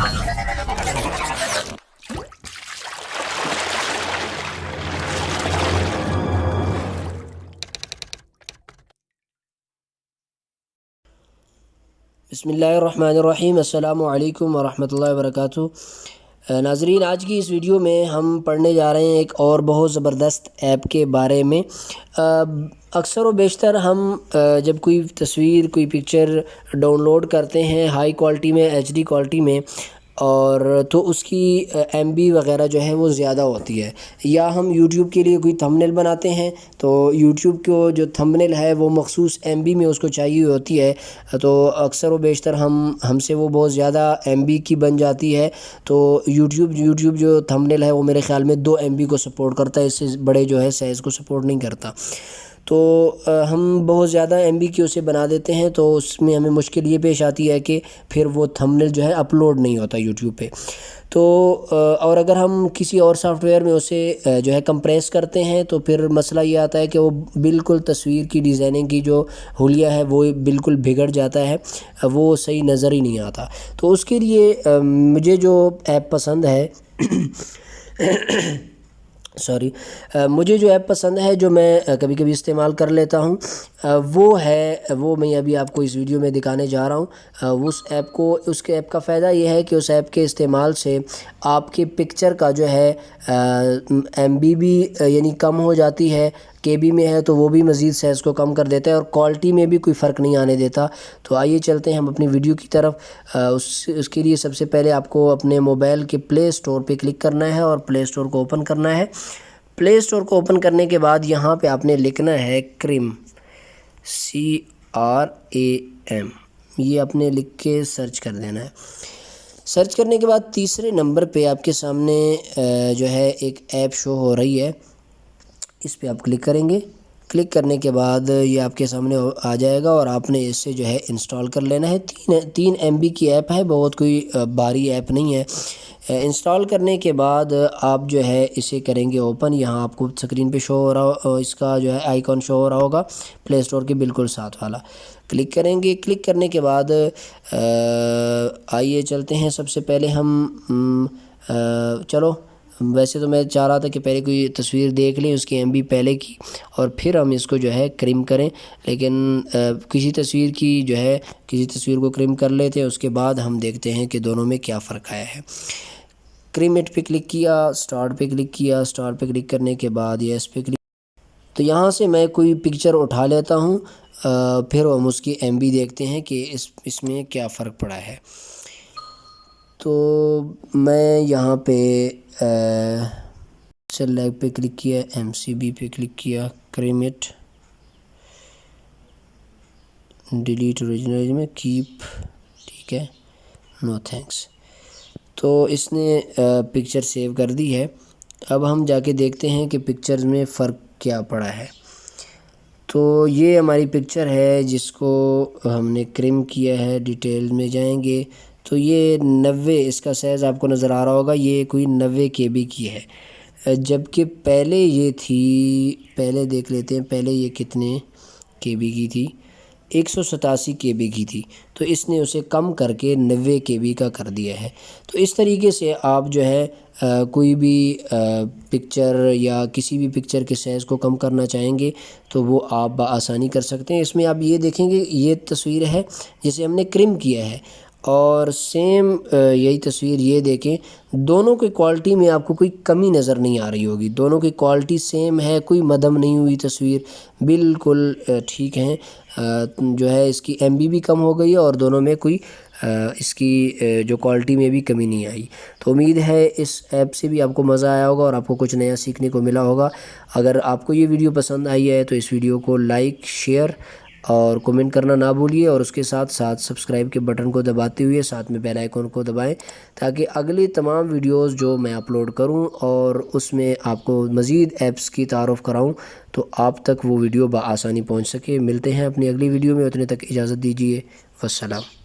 बिस्मिल्लाहिर्रहमानिर्रहीम। अस्सलामु अलैकुम वरहमतुल्लाहि वबरकातुहू। नाज़रीन, आज की इस वीडियो में हम पढ़ने जा रहे हैं एक और बहुत ज़बरदस्त ऐप के बारे में। अक्सर व बेशतर हम जब कोई तस्वीर कोई पिक्चर डाउनलोड करते हैं हाई क्वालिटी में एचडी क्वालिटी में, और तो उसकी एमबी वगैरह जो है वो ज़्यादा होती है। या हम यूट्यूब के लिए कोई थंबनेल बनाते हैं तो यूट्यूब को जो थंबनेल है वो मखसूस एमबी में उसको चाहिए होती है, तो अक्सर व बेशतर हमसे वो बहुत ज़्यादा एमबी की बन जाती है। तो यूट्यूब जो थंबनेल है वो मेरे ख़्याल में 2 एमबी को सपोर्ट करता है, इससे बड़े जो है साइज़ को सपोर्ट नहीं करता। तो हम बहुत ज़्यादा एमबी की उसे बना देते हैं, तो उसमें हमें मुश्किल ये पेश आती है कि फिर वो थंबनेल जो है अपलोड नहीं होता यूट्यूब पे। तो और अगर हम किसी और सॉफ्टवेयर में उसे जो है कंप्रेस करते हैं तो फिर मसला ये आता है कि वो बिल्कुल तस्वीर की डिज़ाइनिंग की जो हुलिया है वो बिल्कुल बिगड़ जाता है, वो सही नज़र ही नहीं आता। तो उसके लिए मुझे जो ऐप पसंद है सॉरी मुझे जो ऐप पसंद है जो मैं कभी कभी इस्तेमाल कर लेता हूँ, वो मैं अभी आपको इस वीडियो में दिखाने जा रहा हूँ। उसके ऐप का फ़ायदा ये है कि उस ऐप के इस्तेमाल से आपके पिक्चर का जो है एमबी भी यानी कम हो जाती है। केबी में है तो वो भी मज़ीद साइज़ को कम कर देता है और क्वालिटी में भी कोई फ़र्क नहीं आने देता। तो आइए चलते हैं हम अपनी वीडियो की तरफ। उसके लिए सबसे पहले आपको अपने मोबाइल के प्ले स्टोर पे क्लिक करना है और प्ले स्टोर को ओपन करना है। प्ले स्टोर को ओपन करने के बाद यहाँ पे आपने लिखना है क्रिम, CRAM। ये आपने लिख के सर्च कर देना है। सर्च करने के बाद तीसरे नंबर पे आपके सामने जो है एक ऐप शो हो रही है, इस पे आप क्लिक करेंगे। क्लिक करने के बाद ये आपके सामने आ जाएगा और आपने इससे जो है इंस्टॉल कर लेना है। 3 MB की ऐप है, बहुत कोई भारी ऐप नहीं है। इंस्टॉल करने के बाद आप जो है इसे करेंगे ओपन। यहाँ आपको स्क्रीन पे शो हो रहा, इसका जो है आइकॉन शो हो रहा होगा प्ले स्टोर के बिल्कुल साथ वाला। क्लिक करेंगे। क्लिक करने के बाद आइए चलते हैं। सबसे पहले हम चलो, वैसे तो मैं चाह रहा था कि पहले कोई तस्वीर देख लें उसकी एमबी पहले की और फिर हम इसको जो है क्रिम करें, लेकिन किसी तस्वीर को क्रिम कर लेते हैं, उसके बाद हम देखते हैं कि दोनों में क्या फ़र्क आया है। क्रिम इट पे क्लिक किया, स्टार्ट पे क्लिक किया। स्टार्ट पे क्लिक करने के बाद यस पे क्लिक, तो यहाँ से मैं कोई पिक्चर उठा लेता हूँ, फिर हम उसकी एमबी देखते हैं कि इसमें क्या फ़र्क पड़ा है। तो मैं यहाँ पे सेलेक्ट पे क्लिक किया, MCB पे क्लिक किया, क्रिम इट, डिलीट ओरिजिनल में कीप, ठीक है, नो थैंक्स। तो इसने पिक्चर सेव कर दी है। अब हम जाके देखते हैं कि पिक्चर्स में फ़र्क क्या पड़ा है। तो ये हमारी पिक्चर है जिसको हमने क्रिम किया है। डिटेल में जाएंगे तो ये 90, इसका साइज़ आपको नज़र आ रहा होगा, ये कोई 90 KB की है, जबकि पहले ये थी, पहले देख लेते हैं पहले ये कितने KB की थी, 187 KB की थी। तो इसने उसे कम करके 90 KB का कर दिया है। तो इस तरीके से आप जो है कोई भी पिक्चर या किसी भी पिक्चर के साइज़ को कम करना चाहेंगे तो वो आप आसानी कर सकते हैं। इसमें आप ये देखेंगे ये तस्वीर है जिसे हमने क्रिम किया है और सेम यही तस्वीर ये देखें, दोनों की क्वालिटी में आपको कोई कमी नज़र नहीं आ रही होगी। दोनों की क्वालिटी सेम है, कोई मदम नहीं हुई, तस्वीर बिल्कुल ठीक है। जो है इसकी एमबी भी कम हो गई है और दोनों में कोई इसकी जो क्वालिटी में भी कमी नहीं आई। तो उम्मीद है इस ऐप से भी आपको मज़ा आया होगा और आपको कुछ नया सीखने को मिला होगा। अगर आपको ये वीडियो पसंद आई है तो इस वीडियो को लाइक, शेयर और कमेंट करना ना भूलिए, और उसके साथ साथ सब्सक्राइब के बटन को दबाते हुए साथ में बेल आइकन को दबाएं ताकि अगली तमाम वीडियोस जो मैं अपलोड करूं और उसमें आपको मज़ीद ऐप्स की तारुफ़ कराऊं तो आप तक वो वीडियो बआसानी पहुंच सके। मिलते हैं अपनी अगली वीडियो में, उतने तक इजाज़त दीजिए। वस्सलाम।